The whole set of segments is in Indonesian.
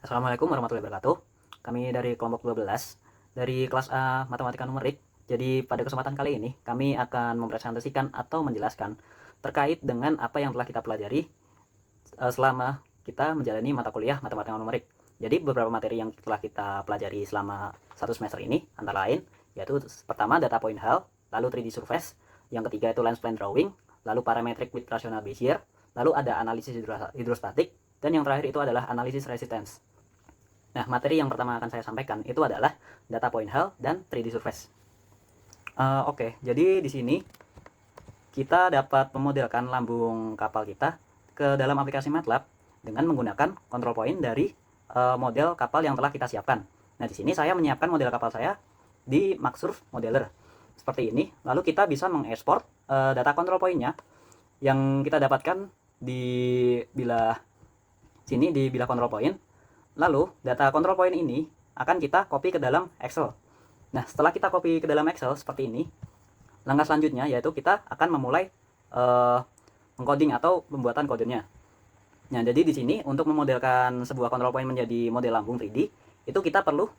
Assalamualaikum warahmatullahi wabarakatuh. Kami dari kelompok 12 dari kelas A Matematika Numerik. Jadi pada kesempatan kali ini kami akan mempresentasikan atau menjelaskan terkait dengan apa yang telah kita pelajari selama kita menjalani mata kuliah Matematika Numerik. Jadi beberapa materi yang telah kita pelajari selama satu semester ini antara lain yaitu pertama data point hull, lalu 3D surface, yang ketiga itu lens plane drawing, lalu parametric with rational Bezier, lalu ada analisis hidrostatik, dan yang terakhir itu adalah analisis resistance. Nah, materi yang pertama akan saya sampaikan itu adalah data point hull dan 3D surface. Oke, jadi di sini kita dapat memodelkan lambung kapal kita ke dalam aplikasi MATLAB dengan menggunakan control point dari model kapal yang telah kita siapkan. Nah, di sini saya menyiapkan model kapal saya di Maxsurf Modeler seperti ini. Lalu kita bisa mengekspor data control point-nya yang kita dapatkan di bilah sini, di bilah control point. Lalu data control point ini akan kita copy ke dalam Excel. Nah, setelah kita copy ke dalam Excel seperti ini, langkah selanjutnya yaitu kita akan memulai encoding atau pembuatan kodenya. Nah, jadi di sini untuk memodelkan sebuah control point menjadi model lambung 3D, itu kita perlu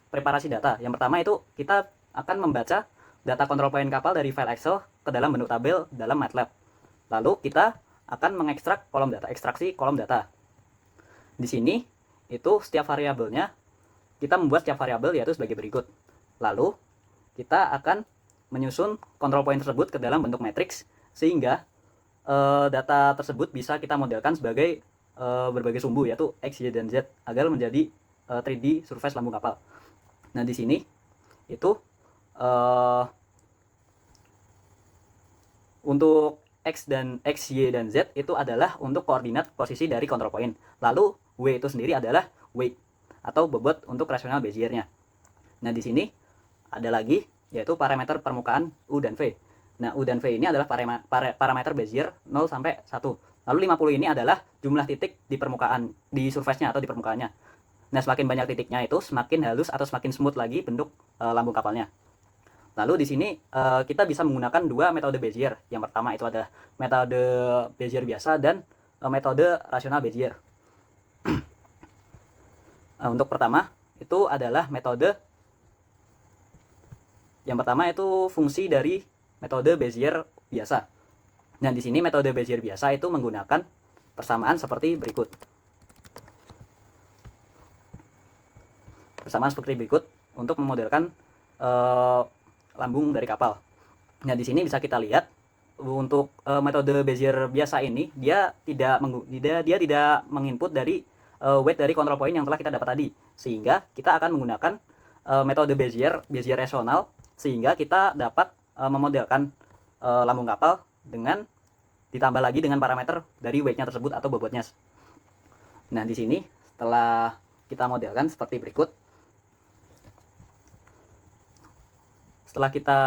preparasi data. Yang pertama itu kita akan membaca data control point kapal dari file Excel ke dalam bentuk tabel dalam MATLAB. Lalu kita akan mengekstrak kolom data, ekstraksi kolom data. Di sini itu setiap variabelnya kita membuat setiap variabel yaitu sebagai berikut. Lalu kita akan menyusun control point tersebut ke dalam bentuk matriks sehingga data tersebut bisa kita modelkan sebagai berbagai sumbu yaitu X, Y, dan Z agar menjadi 3D surface lambung kapal. Nah, di sini itu untuk X, Y, dan Z itu adalah untuk koordinat posisi dari control point. Lalu W itu sendiri adalah weight atau bobot untuk rasional Beziernya. Nah, di sini ada lagi yaitu parameter permukaan U dan V. Nah, U dan V ini adalah parameter Bezier 0 sampai 1. Lalu 50 ini adalah jumlah titik di permukaan, di surface-nya atau di permukaannya. Nah, semakin banyak titiknya itu semakin halus atau semakin smooth lagi bentuk lambung kapalnya. Lalu di sini kita bisa menggunakan dua metode Bezier. Yang pertama itu ada metode Bezier biasa dan metode rasional Bezier. Untuk pertama itu adalah metode yang pertama itu fungsi dari metode Bezier biasa. Nah, di sini metode Bezier biasa itu menggunakan persamaan seperti berikut. Persamaan seperti berikut untuk memodelkan lambung dari kapal. Nah, di sini bisa kita lihat untuk metode Bezier biasa ini dia tidak menginput dari weight dari control point yang telah kita dapat tadi, sehingga kita akan menggunakan metode Bezier rasional sehingga kita dapat memodelkan lambung kapal dengan ditambah lagi dengan parameter dari weight-nya tersebut atau bobotnya. Nah, di sini setelah kita modelkan seperti berikut. Setelah kita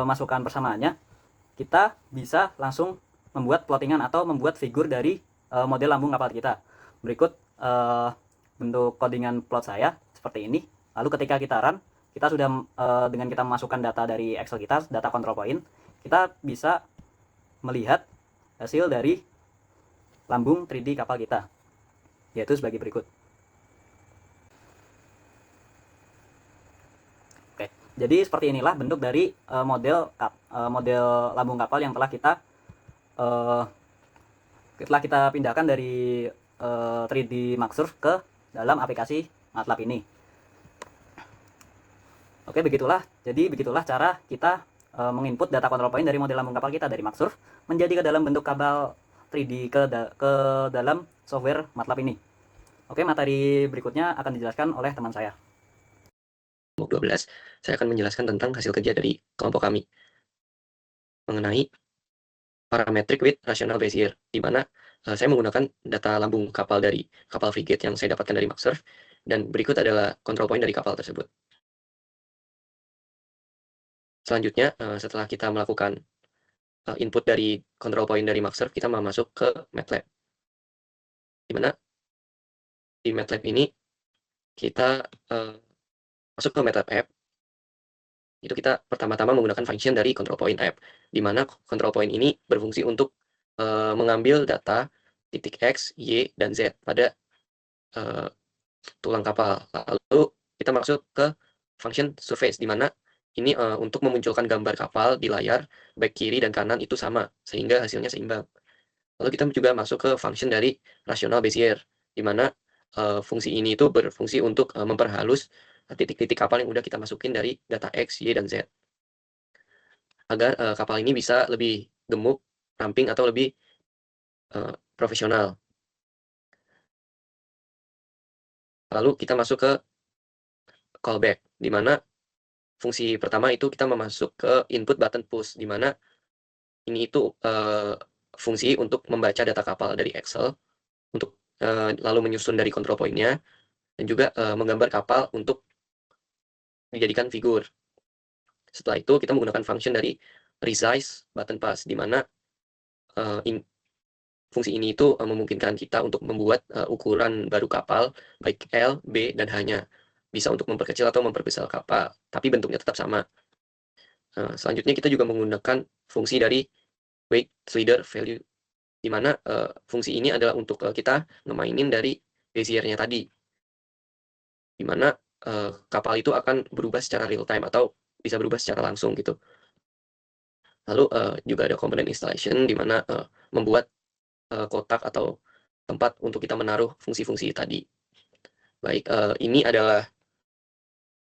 masukkan persamaannya, kita bisa langsung membuat plottingan atau membuat figur dari model lambung kapal kita. Berikut bentuk codingan plot saya seperti ini. Lalu ketika kita run, kita sudah dengan kita memasukkan data dari Excel kita, data control point, kita bisa melihat hasil dari lambung 3D kapal kita, yaitu sebagai berikut. Oke, jadi seperti inilah bentuk dari model lambung kapal yang telah kita pindahkan dari 3D Maxsurf ke dalam aplikasi MATLAB ini. Oke, begitulah. Jadi begitulah cara kita menginput data control point dari model lambung kapal kita dari Maxsurf menjadi ke dalam bentuk kabel 3D ke dalam software MATLAB ini. Oke, materi berikutnya akan dijelaskan oleh teman saya. Kelompok 12, saya akan menjelaskan tentang hasil kerja dari kelompok kami mengenai parametric with rational Bezier, di mana saya menggunakan data lambung kapal dari kapal frigate yang saya dapatkan dari Maxsurf, dan berikut adalah control point dari kapal tersebut. Selanjutnya, setelah kita melakukan input dari control point dari Maxsurf, kita mau masuk ke MATLAB. Di mana di MATLAB ini kita masuk ke MATLAB app. Itu kita pertama-tama menggunakan function dari control point app, di mana control point ini berfungsi untuk mengambil data titik X, Y, dan Z pada tulang kapal. Lalu kita masuk ke function surface, di mana ini untuk memunculkan gambar kapal di layar, baik kiri dan kanan itu sama, sehingga hasilnya seimbang. Lalu kita juga masuk ke function dari rational Bezier, di mana fungsi ini itu berfungsi untuk memperhalus titik-titik kapal yang udah kita masukin dari data X, Y, dan Z. Agar kapal ini bisa lebih gemuk, ramping, atau lebih profesional. Lalu kita masuk ke callback, di mana fungsi pertama itu kita memasuk ke input button push, di mana ini itu fungsi untuk membaca data kapal dari Excel, untuk lalu menyusun dari control point-nya, dan juga menggambar kapal untuk dijadikan figur. Setelah itu kita menggunakan function dari resize button pass, di mana fungsi ini itu memungkinkan kita untuk membuat ukuran baru kapal, baik L, B, dan H-nya. Bisa untuk memperkecil atau memperbesar kapal, tapi bentuknya tetap sama. Selanjutnya kita juga menggunakan fungsi dari weight slider value, di mana fungsi ini adalah untuk kita ngemainin dari Bezier-nya tadi, di mana kapal itu akan berubah secara real time atau bisa berubah secara langsung gitu. Lalu juga ada component installation, di mana membuat kotak atau tempat untuk kita menaruh fungsi-fungsi tadi. Baik, ini adalah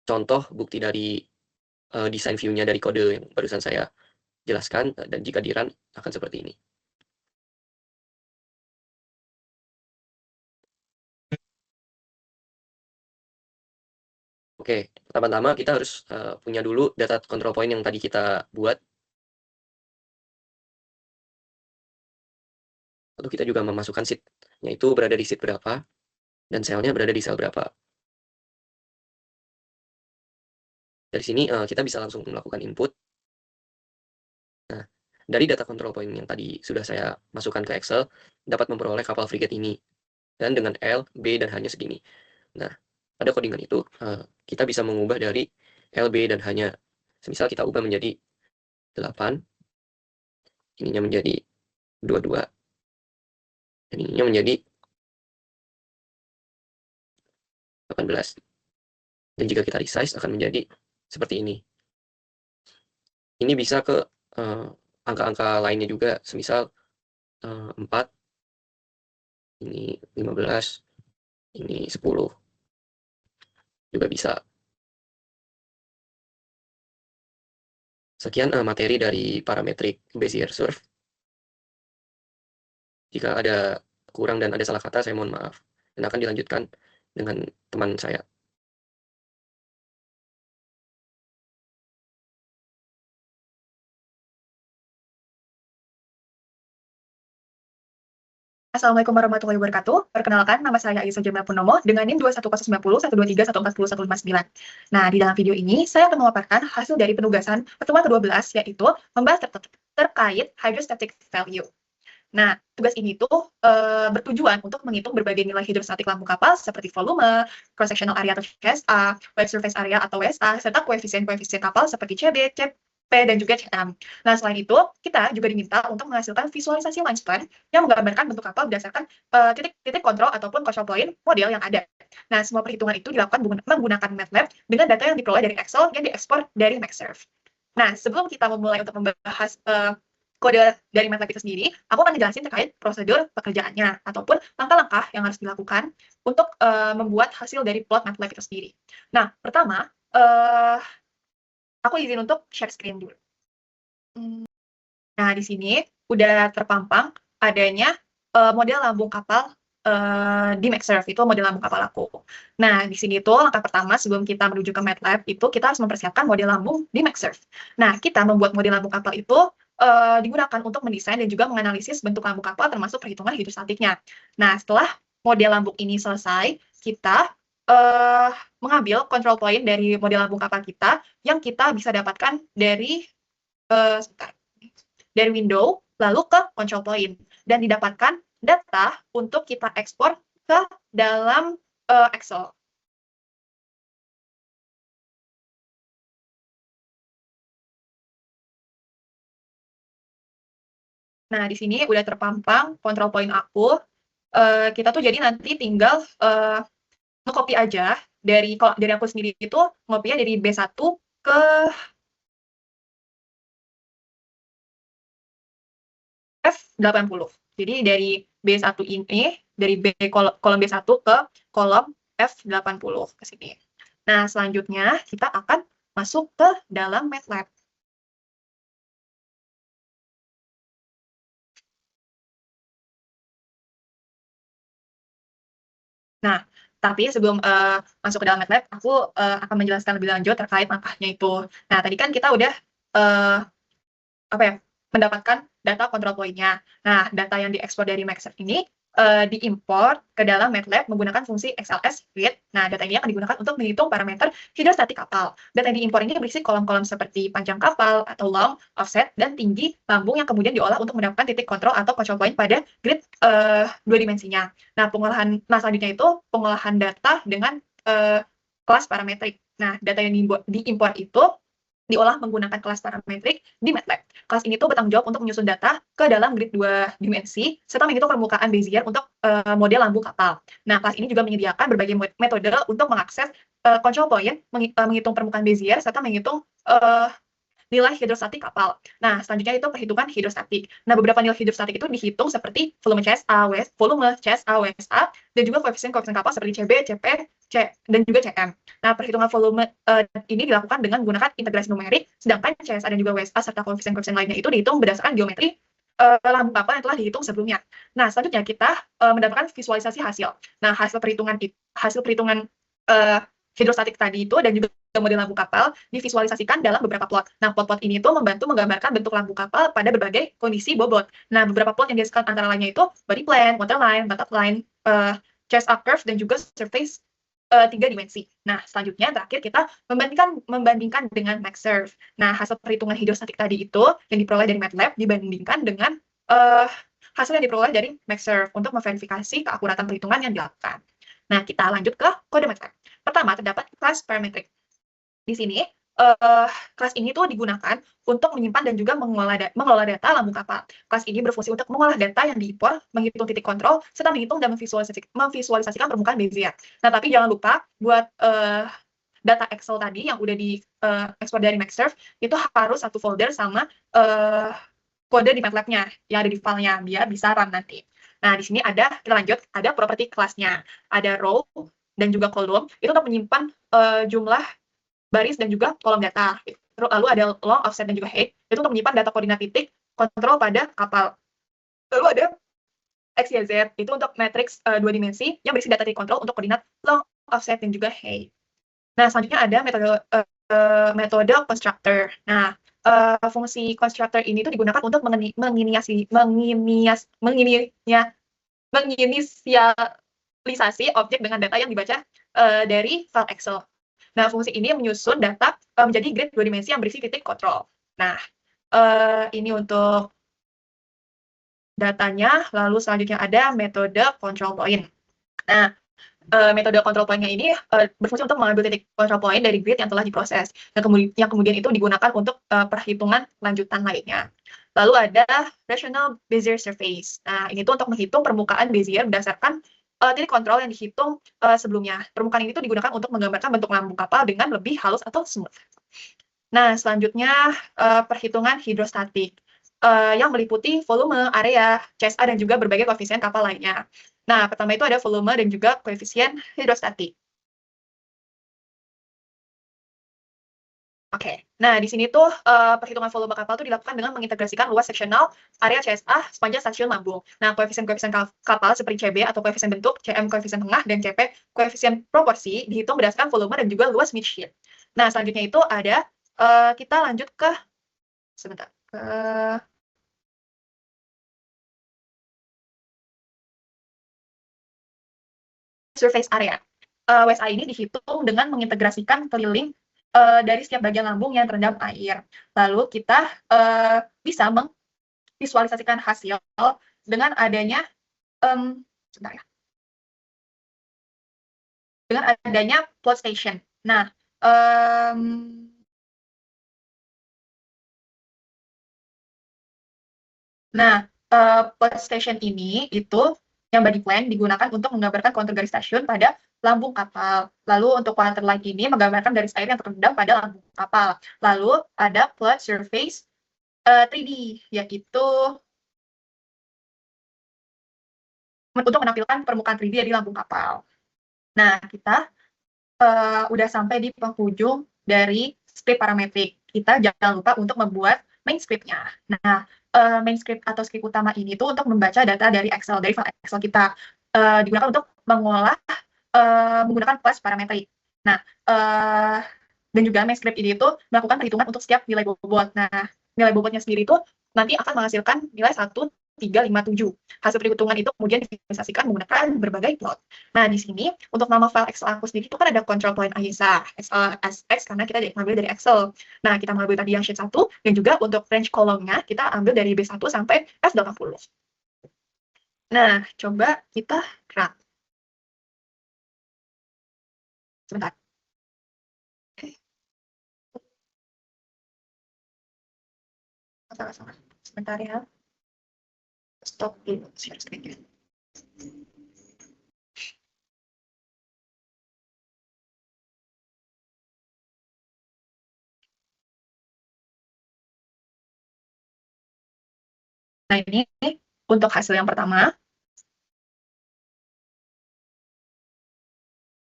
contoh bukti dari desain view-nya dari kode yang barusan saya jelaskan, dan jika di-run akan seperti ini. Oke, pertama-tama kita harus punya dulu data control point yang tadi kita buat. Lalu kita juga memasukkan sheet-nya itu berada di sheet berapa, dan sel-nya berada di sel berapa. Dari sini kita bisa langsung melakukan input. Nah, dari data control point yang tadi sudah saya masukkan ke Excel, dapat memperoleh kapal frigate ini, dan dengan L, B, dan H-nya segini. Nah, pada codingan itu, kita bisa mengubah dari L, B, dan H-nya. Semisal kita ubah menjadi 8, ininya menjadi 22, dan ininya menjadi 18. Dan jika kita resize akan menjadi seperti ini. Ini bisa ke angka-angka lainnya juga, semisal 4, ini 15, ini 10, juga bisa. Sekian materi dari parametrik Bezier Surf. Jika ada kurang dan ada salah kata, saya mohon maaf. Dan akan dilanjutkan dengan teman saya. Assalamualaikum warahmatullahi wabarakatuh. Perkenalkan, nama saya Aisyah Jamil Purnomo dengan NIM 21090, 123, 140, 159. Nah, di dalam video ini, saya akan memaparkan hasil dari penugasan pertemuan ke-12, yaitu membahas terkait hydrostatic value. Nah, tugas ini tuh bertujuan untuk menghitung berbagai nilai hidrostatik lambung kapal seperti volume, cross-sectional area atau CSA, wave surface area atau WSA, serta koefisien-koefisien kapal seperti CB, CP, dan juga CM. Nah, selain itu, kita juga diminta untuk menghasilkan visualisasi line span yang menggambarkan bentuk kapal berdasarkan titik-titik kontrol ataupun control point model yang ada. Nah, semua perhitungan itu dilakukan menggunakan MATLAB dengan data yang diperoleh dari Excel yang diekspor dari Maxsurf. Nah, sebelum kita memulai untuk membahas kode dari MATLAB itu sendiri, aku akan ngejelasin terkait prosedur pekerjaannya ataupun langkah-langkah yang harus dilakukan untuk membuat hasil dari plot MATLAB itu sendiri. Nah, pertama, aku izin untuk share screen dulu. Nah, di sini udah terpampang adanya model lambung kapal di Maxsurf, itu model lambung kapal aku. Nah, di sini tuh langkah pertama sebelum kita menuju ke MATLAB itu kita harus mempersiapkan model lambung di Maxsurf. Nah, kita membuat model lambung kapal itu digunakan untuk mendesain dan juga menganalisis bentuk lambung kapal termasuk perhitungan hidrostatiknya. Nah, setelah model lambung ini selesai, kita mengambil control point dari model lambung kapal kita yang kita bisa dapatkan dari dari window lalu ke control point dan didapatkan data untuk kita ekspor ke dalam Excel. Nah, di sini udah terpampang control point aku kita tuh jadi nanti tinggal nge-copy aja kalau dari aku sendiri itu ngopinya dari B1 ke F80. Jadi dari B1 ini, dari kolom B1 ke kolom F80 ke sini. Nah, selanjutnya kita akan masuk ke dalam MATLAB. Nah, tapi sebelum masuk ke dalam MATLAB, aku akan menjelaskan lebih lanjut terkait langkahnya itu. Nah, tadi kan kita udah apa ya, mendapatkan data control point-nya. Nah, data yang diekspor dari Maxserve ini diimport ke dalam MATLAB menggunakan fungsi XLS read. Nah, data ini akan digunakan untuk menghitung parameter hidrostatik kapal. Data yang diimpor ini berisi kolom-kolom seperti panjang kapal atau long, offset, dan tinggi lambung yang kemudian diolah untuk mendapatkan titik kontrol atau control point pada grid dua dimensinya. Nah, selanjutnya itu pengolahan data dengan kelas parametrik. Nah, data yang diimpor itu diolah menggunakan kelas parametrik di MATLAB. Kelas ini tuh bertanggung jawab untuk menyusun data ke dalam grid 2 dimensi, serta menghitung permukaan Bezier untuk model lambung kapal. Nah, kelas ini juga menyediakan berbagai metode untuk mengakses control point, menghitung permukaan Bezier, serta menghitung nilai hidrostatik kapal. Nah, selanjutnya itu perhitungan hidrostatik. Nah, beberapa nilai hidrostatik itu dihitung seperti volume CSA, WSA, dan juga koefisien-koefisien kapal seperti CB, CP, dan juga CM. Nah, perhitungan volume ini dilakukan dengan menggunakan integrasi numerik, sedangkan CSA dan juga WSA serta koefisien-koefisien lainnya itu dihitung berdasarkan geometri lambung kapal yang telah dihitung sebelumnya. Nah, selanjutnya kita mendapatkan visualisasi hasil. Nah, hasil perhitungan hidrostatik tadi itu dan juga model lambung kapal divisualisasikan dalam beberapa plot. Nah, plot-plot ini itu membantu menggambarkan bentuk lambung kapal pada berbagai kondisi bobot. Nah, beberapa plot yang dihasilkan antara lainnya itu body plan, waterline, buttock line, chest-up curve, dan juga surface 3 dimensi. Nah, selanjutnya terakhir kita membandingkan dengan Maxserve. Nah, hasil perhitungan hidrostatik tadi itu yang diperoleh dari MATLAB dibandingkan dengan hasil yang diperoleh dari Maxserve untuk memverifikasi keakuratan perhitungan yang dilakukan. Nah, kita lanjut ke kode MATLAB. Pertama, terdapat kelas parametrik. Di sini, kelas ini tuh digunakan untuk menyimpan dan juga mengelola data lambung kapal. Kelas ini berfungsi untuk mengolah data yang diimpor, menghitung titik kontrol, serta menghitung dan memvisualisasikan permukaan Bezier. Nah, tapi jangan lupa buat data Excel tadi yang udah diekspor dari Maxserve, itu harus satu folder sama kode di MATLAB-nya, yang ada di filenya, biar bisa run nanti. Nah, di sini kita lanjut, ada properti kelasnya. Ada row dan juga column, itu untuk menyimpan jumlah baris dan juga kolom data. Lalu ada long, offset, dan juga height, itu untuk menyimpan data koordinat titik kontrol pada kapal. Lalu ada X, Y, Z, itu untuk matriks 2 dimensi yang berisi data titik kontrol untuk koordinat long, offset, dan juga height. Nah, selanjutnya ada metode constructor. Nah, fungsi constructor ini tuh digunakan untuk menginisialisasi objek dengan data yang dibaca dari file Excel. Nah, fungsi ini menyusun data menjadi grid 2 dimensi yang berisi titik kontrol. Nah, ini untuk datanya, lalu selanjutnya ada metode control point. Nah, metode control point-nya ini berfungsi untuk mengambil titik control point dari grid yang telah diproses, yang kemudian itu digunakan untuk perhitungan lanjutan lainnya. Lalu ada rational Bezier surface. Nah, ini tuh untuk menghitung permukaan Bezier berdasarkan titik kontrol yang dihitung sebelumnya. Permukaan ini tuh digunakan untuk menggambarkan bentuk lambung kapal dengan lebih halus atau smooth. Nah, selanjutnya perhitungan hidrostatik yang meliputi volume, area, CSA, dan juga berbagai koefisien kapal lainnya. Nah, pertama itu ada volume dan juga koefisien hidrostatik. Oke, nah di sini tuh perhitungan volume kapal tuh dilakukan dengan mengintegrasikan luas seksional area CSA sepanjang stasiun lambung. Nah, koefisien-koefisien kapal seperti CB atau koefisien bentuk, CM koefisien tengah, dan CP koefisien proporsi dihitung berdasarkan volume dan juga luas midshield. Nah, selanjutnya itu ada kita lanjut ke surface area. WSA ini dihitung dengan mengintegrasikan keliling dari setiap bagian lambung yang terendam air. Lalu kita bisa memvisualisasikan hasil dengan adanya dengan adanya plot station. Nah, plot station ini itu yang body plan digunakan untuk menggambarkan kontur garis stasiun pada lambung kapal. Lalu untuk waterline ini menggambarkan garis air yang terendam pada lambung kapal. Lalu ada plot surface 3D, yaitu untuk menampilkan permukaan 3D di lambung kapal. Nah, kita udah sampai di penghujung dari script parametrik. Kita jangan lupa untuk membuat main script-nya. Nah, main script atau script utama ini tuh untuk membaca data dari Excel, dari file Excel kita. Digunakan untuk mengolah menggunakan kelas parametrik. Nah, dan juga main script ini itu melakukan perhitungan untuk setiap nilai bobot. Nah, nilai bobotnya sendiri itu nanti akan menghasilkan nilai 1357. Hasil perhitungan itu kemudian divisualisasikan menggunakan berbagai plot. Nah, di sini untuk nama file Excel aku sendiri itu kan ada control point AYSA, SX karena kita mengambil dari Excel. Nah, kita mengambil tadi yang sheet 1 dan juga untuk range kolomnya kita ambil dari B1 sampai F80. Nah, coba kita run. Sebentar. Salah. Sebentar ya. Stop dulu share screen-nya. Nah, ini untuk hasil yang pertama.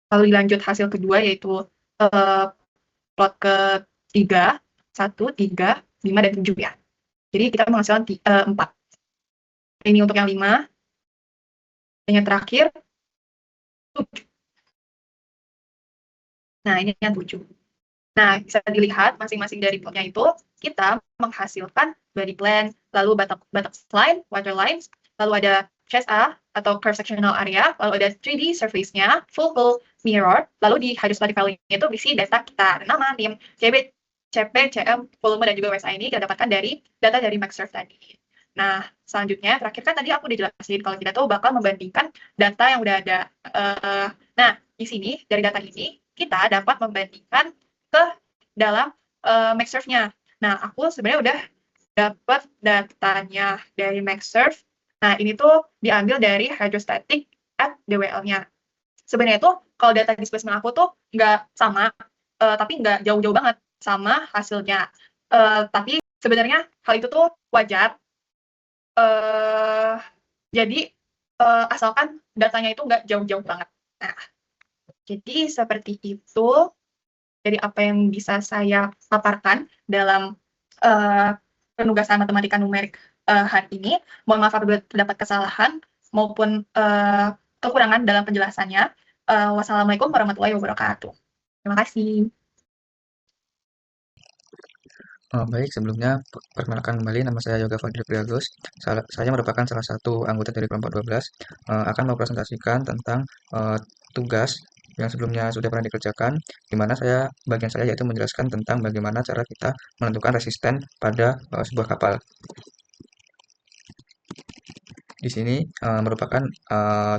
Lalu dilanjut hasil kedua yaitu plot ketiga, 1, 3, 5, dan 7 ya. Jadi kita menghasilkan 4. Ini untuk yang 5. Dan yang terakhir 7. Nah, ini yang 7. Nah, bisa dilihat masing-masing dari plotnya itu kita menghasilkan body plan, lalu batak line, waterline, lalu ada chest A atau curve sectional area, lalu ada 3D surface-nya, full mirror, lalu di hydrostatic file-nya itu berisi data kita, nama, NIM, CB, CP, CM, volume, dan juga WSA ini kita dapatkan dari data dari MaxSurf tadi. Nah, selanjutnya, terakhir kan tadi aku udah jelasin kalau kita tuh bakal membandingkan data yang udah ada. Nah, di sini, dari data ini, kita dapat membandingkan ke dalam MaxSurf-nya. Nah, aku sebenarnya udah dapat datanya dari MaxSurf. Nah, ini tuh diambil dari hydrostatic at DWL-nya. Sebenarnya tuh kalau data displacement aku tuh nggak sama, tapi nggak jauh-jauh banget sama hasilnya. Tapi sebenarnya hal itu tuh wajar. Jadi asalkan datanya itu nggak jauh-jauh banget. Nah, jadi seperti itu dari apa yang bisa saya paparkan dalam penugasan matematika numerik hari ini. Mohon maaf apabila terdapat kesalahan maupun kekurangan dalam penjelasannya. Wassalamualaikum warahmatullahi wabarakatuh. Terima kasih. Baik, sebelumnya perkenalkan kembali, nama saya Yoga Fadil Priagus. Saya merupakan salah satu anggota dari kelompok 12, akan mempresentasikan tentang tugas yang sebelumnya sudah pernah dikerjakan, di mana bagian saya yaitu menjelaskan tentang bagaimana cara kita menentukan resisten pada sebuah kapal. Di sini merupakan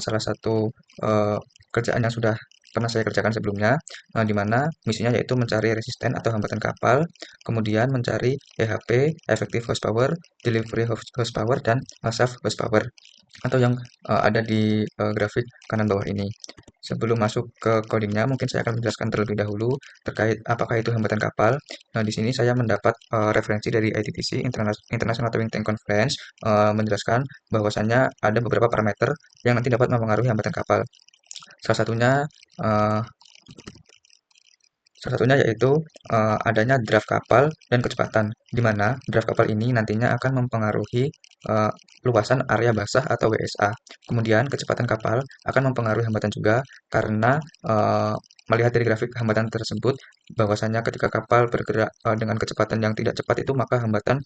salah satu kerjaan yang sudah pernah saya kerjakan sebelumnya, di mana misinya yaitu mencari resisten atau hambatan kapal, kemudian mencari EHP, effective horsepower, delivery horsepower, dan shaft horsepower, atau yang ada di grafik kanan bawah ini. Sebelum masuk ke codingnya, mungkin saya akan menjelaskan terlebih dahulu terkait apakah itu hambatan kapal. Nah, di sini saya mendapat referensi dari ITTC, International Towing Tank Conference, menjelaskan bahwasannya ada beberapa parameter yang nanti dapat mempengaruhi hambatan kapal. Salah satunya yaitu adanya draft kapal dan kecepatan, di mana draft kapal ini nantinya akan mempengaruhi luasan area basah atau WSA. Kemudian kecepatan kapal akan mempengaruhi hambatan juga karena melihat dari grafik hambatan tersebut bahwasanya ketika kapal bergerak dengan kecepatan yang tidak cepat itu maka hambatan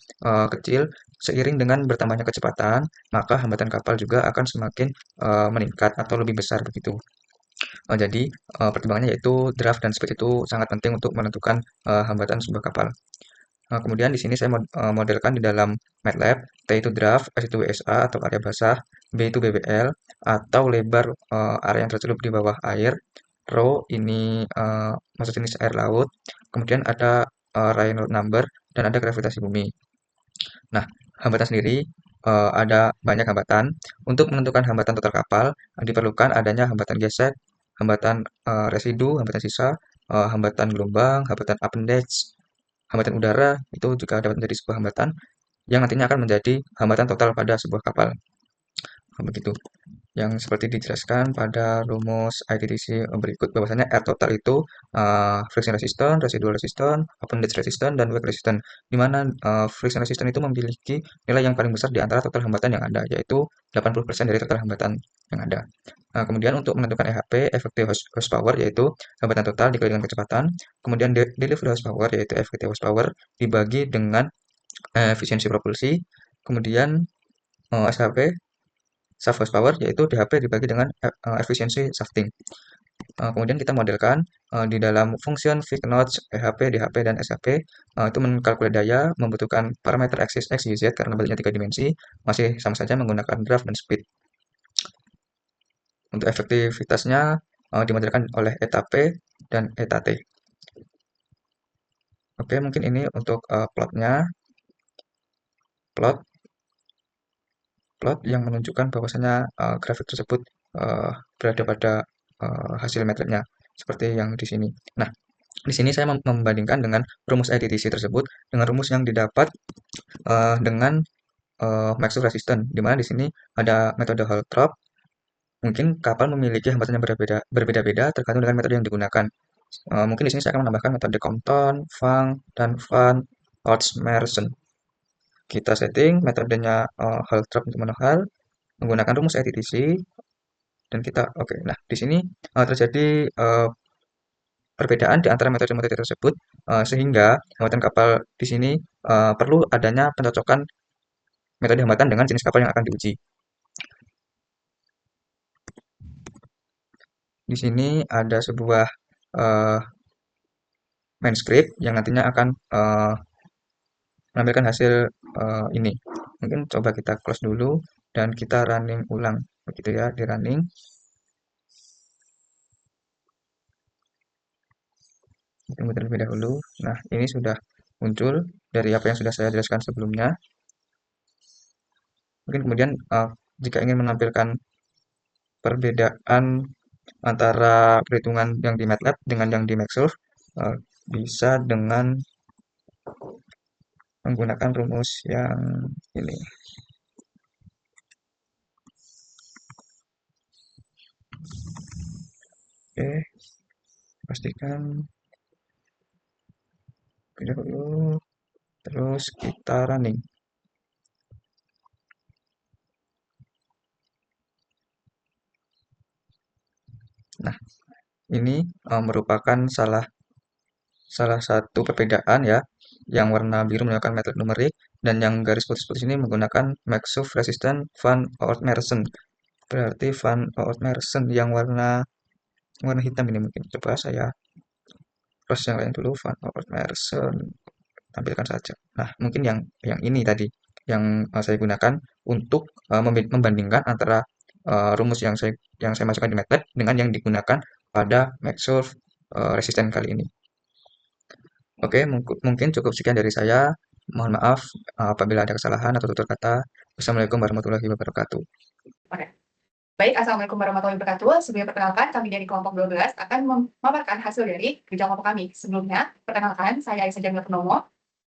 kecil, seiring dengan bertambahnya kecepatan maka hambatan kapal juga akan semakin meningkat atau lebih besar begitu. Jadi pertimbangannya yaitu draft dan speed itu sangat penting untuk menentukan hambatan sebuah kapal. Kemudian di sini saya modelkan di dalam MATLAB, T itu draft, S itu WSA atau area basah, B itu BBL atau lebar area yang tercelup di bawah air, rho ini massa jenis air laut, kemudian ada Raynaud number dan ada gravitasi bumi. Nah, hambatan sendiri ada banyak hambatan. Untuk menentukan hambatan total kapal, diperlukan adanya hambatan gesek, hambatan residu, hambatan sisa, hambatan gelombang, hambatan appendage, hambatan udara, itu juga dapat menjadi sebuah hambatan yang nantinya akan menjadi hambatan total pada sebuah kapal. Begitu. Yang seperti dijelaskan pada rumus ITTC berikut, bahwasanya R total itu friction resistant, residual resistant, appendage resistant, dan wake resistant. Di mana friction resistant itu memiliki nilai yang paling besar di antara total hambatan yang ada, yaitu 80% dari total hambatan yang ada. Kemudian untuk menentukan EHP, effective horsepower, yaitu hambatan total dikali dengan kecepatan. Kemudian delivery horsepower, yaitu effective horsepower, dibagi dengan efisiensi propulsi. Kemudian SHP, shaft horsepower, yaitu DHP dibagi dengan efisiensi shafting. Kemudian kita modelkan di dalam function V knots, EHP, DHP, dan SHP itu mengkalkulasi daya, membutuhkan parameter axis X, Y, Z karena bentuknya 3 dimensi, masih sama saja menggunakan draft dan speed. Untuk efektivitasnya dimodelkan oleh eta P dan eta T. Oke, mungkin ini untuk plotnya. Plot yang menunjukkan bahwasanya grafik tersebut berada pada hasil MATLAB-nya seperti yang di sini. Nah, di sini saya membandingkan dengan rumus ITTC tersebut dengan rumus yang didapat dengan Maxwell resistant, di mana di sini ada metode Holtrop. Mungkin kapal memiliki hambatan yang berbeda-beda tergantung dengan metode yang digunakan. Mungkin di sini saya akan menambahkan metode Compton, Fang, dan Van Ortsmersen. Kita setting metodenya Holtrop untuk manual hal, menggunakan rumus ITTC, dan kita oke. Nah, di sini terjadi perbedaan di antara metode-metode tersebut, sehingga hambatan kapal di sini perlu adanya pencocokan metode hambatan dengan jenis kapal yang akan diuji. Di sini ada sebuah manuskrip yang nantinya akan menampilkan hasil ini. Mungkin coba kita close dulu dan kita running ulang, begitu ya, di running. Tunggu terlebih dahulu. Nah, ini sudah muncul dari apa yang sudah saya jelaskan sebelumnya. Mungkin kemudian jika ingin menampilkan perbedaan antara perhitungan yang di MATLAB dengan yang di Maxsolve, bisa dengan menggunakan rumus yang ini. Oke, pastikan dulu, terus kita running. Nah, ini merupakan salah satu perbedaan ya, yang warna biru menggunakan MATLAB numerik dan yang garis putih-putih ini menggunakan Maxsolve Resistant Van Ortmersen. Berarti Van Ortmersen yang warna hitam ini, mungkin coba saya close yang lain dulu. Van Ortmersen tampilkan saja. Nah, mungkin yang ini tadi yang saya gunakan untuk membandingkan antara rumus yang saya masukkan di MATLAB dengan yang digunakan pada Maxsolve Resistant kali ini. Oke, mungkin cukup sekian dari saya. Mohon maaf apabila ada kesalahan atau tutur kata. Wassalamualaikum warahmatullahi wabarakatuh. Oke. Baik, Assalamualaikum warahmatullahi wabarakatuh. Sebelumnya perkenalkan, kami dari kelompok 12 akan memaparkan hasil dari kerja kelompok kami. Sebelumnya, perkenalkan, saya Aisyah Jamila Purnomo.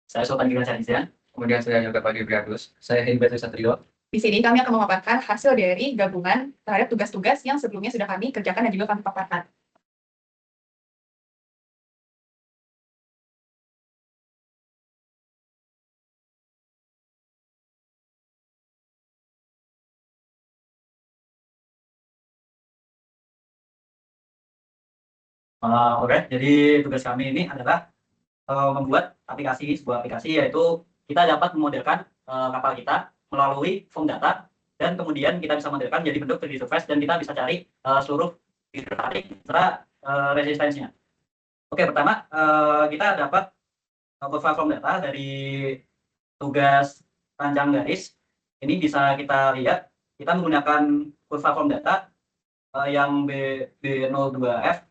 Saya Sultan Gilang Syahrizan. Kemudian saya juga Pak Gibriadus. Saya Hilbert Satrio. Di sini kami akan memaparkan hasil dari gabungan terhadap tugas-tugas yang sebelumnya sudah kami kerjakan dan juga kami paparkan. Oke, jadi tugas kami ini adalah membuat sebuah aplikasi, yaitu kita dapat memodelkan kapal kita melalui form data, dan kemudian kita bisa modelkan jadi bentuk 3D surface, dan kita bisa cari seluruh tarik serta resistensinya. Oke, pertama kita dapat kurva form data dari tugas panjang garis. Ini bisa kita lihat, kita menggunakan kurva form data yang B02F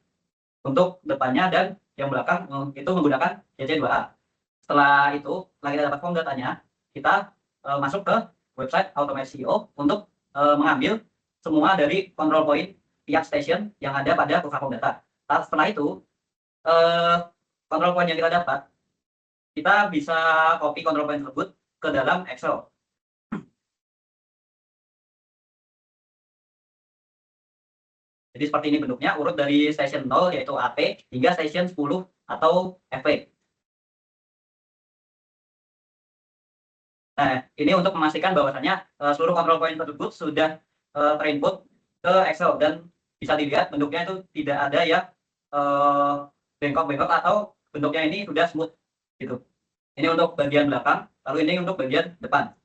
untuk depannya, dan yang belakang itu menggunakan CC2A. Setelah itu, setelah kita dapat form datanya, kita masuk ke website Automate CEO untuk mengambil semua dari control point tiap station yang ada pada platform data. Setelah itu control point yang kita dapat, kita bisa copy control point tersebut ke dalam Excel. Jadi seperti ini bentuknya, urut dari station 0 yaitu AT hingga station 10 atau FP. Nah, ini untuk memastikan bahwasanya seluruh control point tersebut sudah terinput ke Excel dan bisa dilihat bentuknya itu tidak ada ya bengkok-bengkok atau bentuknya ini sudah smooth gitu. Ini untuk bagian belakang, lalu ini untuk bagian depan.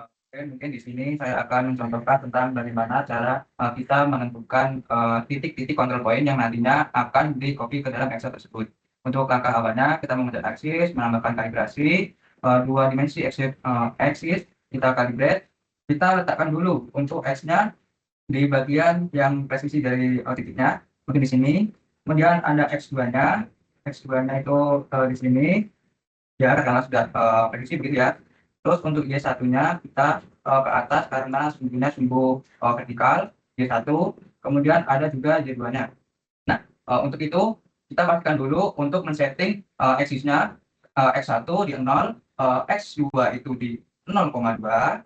Oke, mungkin di sini saya akan mencontohkan tentang bagaimana cara kita menentukan titik-titik control point yang nantinya akan di copy ke dalam Excel tersebut. Untuk langkah awalnya kita memencet axis, menambahkan kalibrasi, dua dimensi axis, kita calibrate, kita letakkan dulu untuk X-nya di bagian yang presisi dari titiknya, mungkin di sini. Kemudian ada X2-nya, X2-nya itu di sini, ya karena sudah presisi begitu ya. Terus untuk Y1-nya kita ke atas karena sumbunya sumbu vertikal Y1. Kemudian ada juga Y2-nya. Nah, untuk itu kita pastikan dulu untuk men-setting axis-nya X1 di 0, X2 itu di 0,2.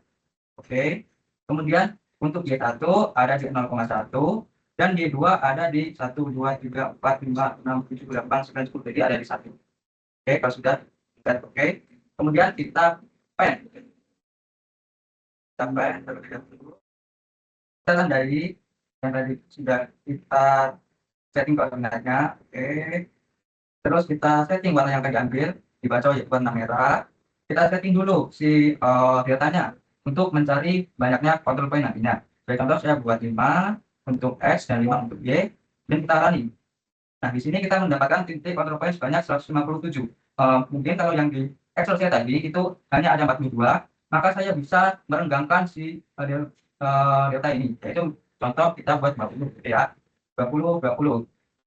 Oke. Kemudian untuk Y1 ada di 0,1 dan Y2 ada di 1, 2, 3, 4, 5, 6, 7, 8, 9, 10. Jadi ada di 1. Oke, kalau sudah kita oke. Kemudian kita pen sampai terlebih dahulu. Kita tandai yang tadi sudah kita setting koordinatnya, oke. Terus kita setting warna yang akan diambil, dibaca yaitu warna merah. Kita setting dulu si deltanya untuk mencari banyaknya control point nantinya. Sebagai contoh saya buat 5 untuk X dan 5 untuk Y, dan kita running. Nah, di sini kita mendapatkan titik control point sebanyak 157. Mungkin kalau yang di Excel saya tadi itu hanya ada 42, maka saya bisa merenggangkan si delta ini. Yaitu contoh kita buat 20 ya. 20.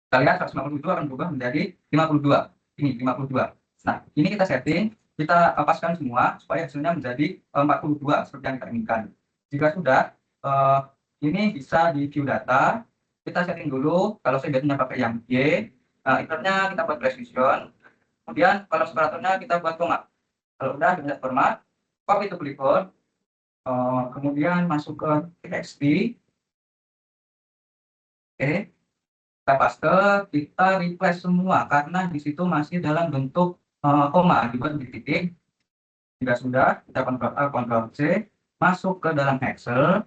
Kita lihat 157 akan berubah menjadi 52. Ini 52. Nah, ini kita setting, kita paskan semua supaya hasilnya menjadi 42 seperti yang kita inginkan. Jika sudah, ini bisa di view data. Kita setting dulu, kalau saya biasanya pakai yang Y, inputnya kita buat precision, kemudian kalau separatornya kita buat format. Kalau udah kita format, copy to clipboard, kemudian masuk ke txt, oke, kita paste, kita replace semua karena di situ masih dalam bentuk koma dibuat di titik. Jika sudah, kita Ctrl A, Ctrl C, masuk ke dalam Excel,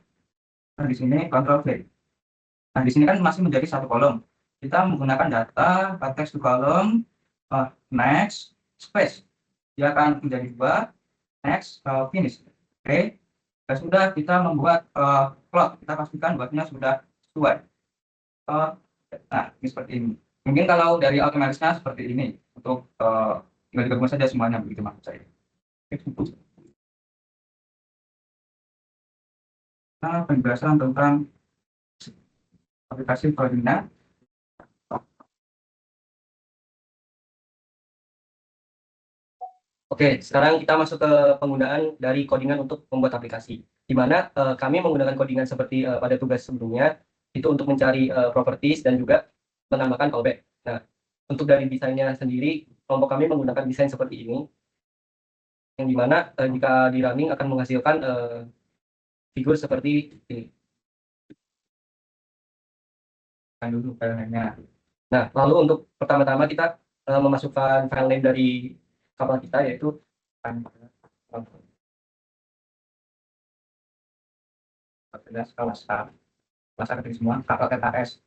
dan di sini Ctrl V. Nah, di sini kan masih menjadi satu kolom. Kita menggunakan data, text to column, next, space. Dia akan menjadi 2, next, finish. Oke. Dan sudah kita membuat plot. Kita pastikan buatnya sudah sesuai. Nah, ini seperti ini. Mungkin kalau dari otomatisnya seperti ini. Untuk tinggal digabung saja semuanya begitu maksud saya. Nah, penjelasan tentang aplikasi koordinat. Oke, sekarang kita masuk ke penggunaan dari codingan untuk membuat aplikasi. Di mana kami menggunakan codingan seperti pada tugas sebelumnya, itu untuk mencari properties dan juga menambahkan callback. Nah, untuk dari desainnya sendiri, kelompok kami menggunakan desain seperti ini, yang dimana jika di running akan menghasilkan figur seperti ini. Dulu filenya. Nah, lalu untuk pertama-tama kita memasukkan file name dari kapal kita, yaitu kelas A ketik semua, kapal TKS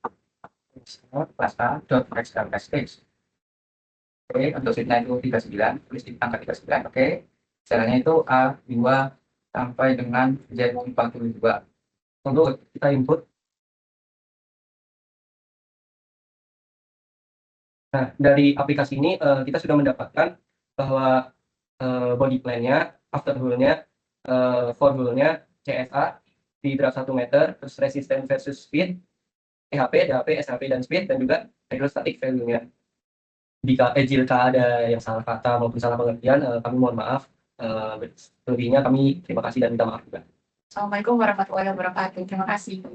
kelas A.xlsx. Oke, untuk sheetnya itu 39, tulis di angka 39, oke. Caranya itu A2 sampai dengan Z42. untuk kita input. Nah, dari aplikasi ini kita sudah mendapatkan bahwa body plan-nya, after rule-nya, for rule-nya, CSA di draft 1 meter, terus resistance versus speed, EHP, DHP, SHP, dan speed, dan juga hydrostatic value-nya. jika ada yang salah kata maupun salah pengertian, kami mohon maaf. Selebihnya kami terima kasih dan minta maaf juga. Assalamualaikum warahmatullahi wabarakatuh. Terima kasih.